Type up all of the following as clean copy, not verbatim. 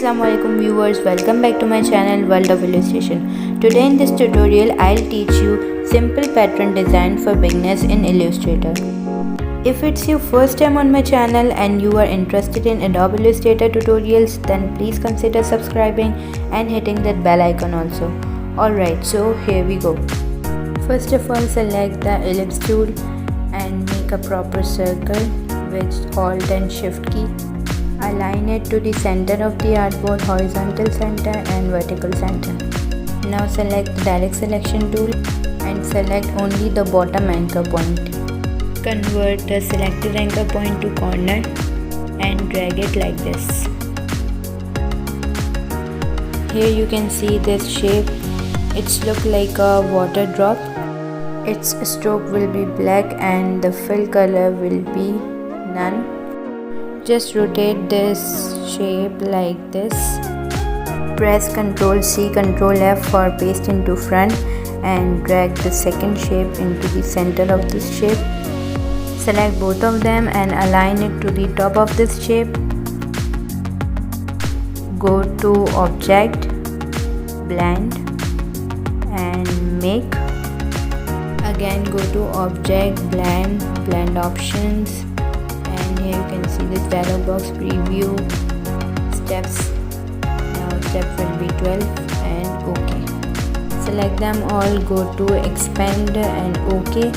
Assalamualaikum viewers, welcome back to my channel World of Illustration. Today in this tutorial I'll teach you simple pattern design for beginners in Illustrator. If it's your first time on my channel and you are interested in Adobe Illustrator tutorials, then please consider subscribing and hitting that bell icon also. Alright, so here we go. First of all, select the ellipse tool and make a proper circle with Alt and Shift key. Align it to the center of the artboard, horizontal center and vertical center. Now select the direct selection tool and select only the bottom anchor point. Convert the selected anchor point to corner and drag it like this. Here you can see this shape. It's look like a water drop. Its stroke will be black and the fill color will be none. Just rotate this shape like this. Press Ctrl C, Ctrl F for paste into front and drag the second shape into the center of this shape. Select both of them and align it to the top of this shape. Go to Object, Blend and Make. Again go to Object, Blend Options. And here you can see this dialog box, preview steps. Now step will be 12 and OK. Select them all, go to expand and OK.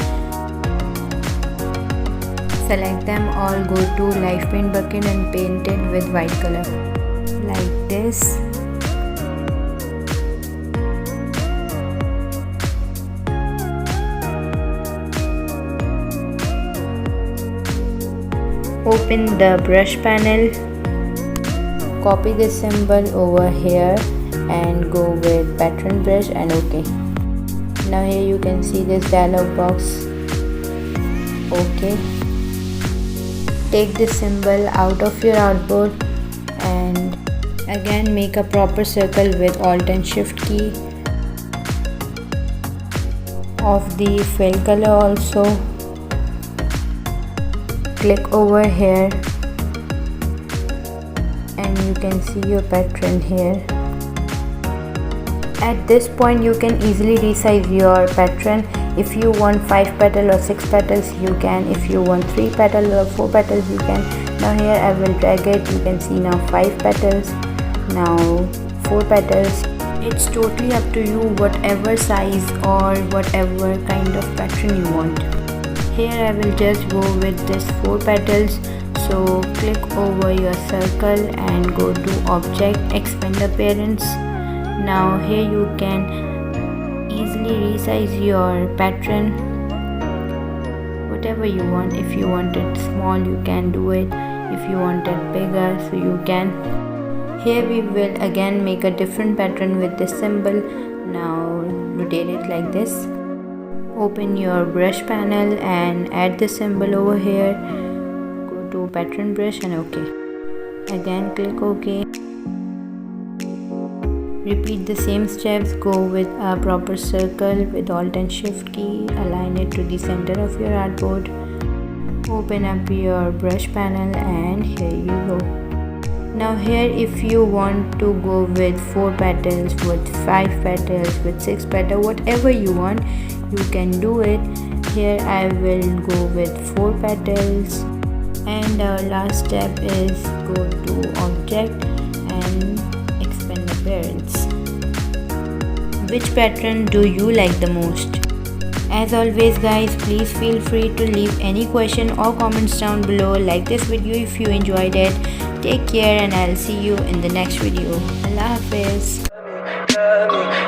Select them all, go to live paint bucket and paint it with white color like this. Open the brush panel, copy this symbol over here and go with pattern brush and OK. Now here you can see this dialog box. OK. Take this symbol out of your artboard and again make a proper circle with Alt and Shift key. Of the fill color also. Click over here and you can see your pattern here. At this point you can easily resize your pattern. If you want 5 petals or 6 petals you can. If you want 3 petals or 4 petals you can. Now here I will drag it. You can see now 5 petals, now 4 petals. It's totally up to you whatever size or whatever kind of pattern you want. Here I will just go with this 4 petals. So click over your circle and go to Object, Expand Appearance. Now here you can easily resize your pattern whatever you want. If you want it small you can do it. If you want it bigger so you can. Here we will again make a different pattern with this symbol. Now rotate it like this. Open your brush panel and add the symbol over here. Go to pattern brush and OK. Again click OK. Repeat the same steps. Go with a proper circle with Alt and Shift key. Align it to the center of your artboard. Open up your brush panel and here you go. Now here if you want to go with 4 petals, with 5 petals, with 6 petals, whatever you want, you can do it. Here I will go with 4 petals and our last step is go to Object and Expand Appearance. Which pattern do you like the most? As always guys, please feel free to leave any question or comments down below. Like this video if you enjoyed it. Take care and I'll see you in the next video. Allah Hafiz.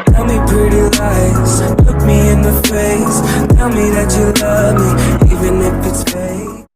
Tell me pretty lies, look me in the face. Tell me that you love me, even if it's fake.